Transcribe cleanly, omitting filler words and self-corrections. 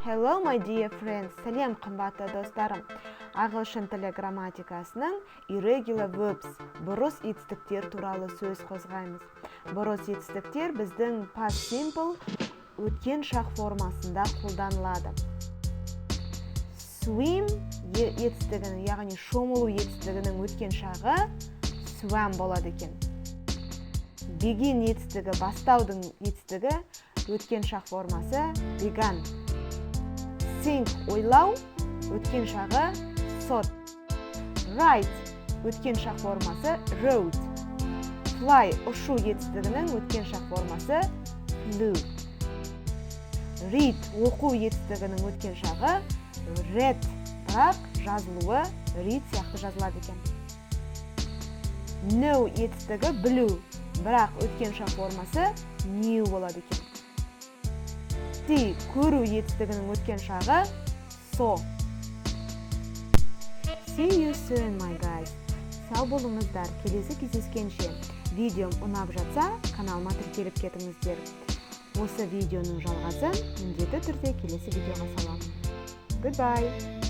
Hello my dear friends. Сәлем қымбатты достарым. Ағылшын тілі грамматикасының irregular verbs, бұрыс етістіктер туралы сөз қозғаймыз. Бұрыс етістіктер біздің past simple өткен шақ формасында қолданылады. Swim етістігінің, яғни шомылу етістігінің өткен шағы swam болады екен. Begin етістігі, бастаудың етістігі өткен шақ формасы began. Think ойлау өткен шағы thought. Write өткен шақ формасы wrote. Fly ұшу етістігінің өткен шақ формасы flew. Read оқу етістігінің өткен шағы read, бірақ жазылуы read сияқты жазылады екен. Know етістігі blue, бірақ өткен шақ формасы knew болады екен. See көру етістігінің өткен шағы saw. See you soon my guys. Сау болыңыздар, келесі кездескенше. Видеом ұнап жатса, каналыма тіркеліп кетіңіздер. Осы видеоның жалғасын міндетті түрде келесі видеоға саламын. Goodbye.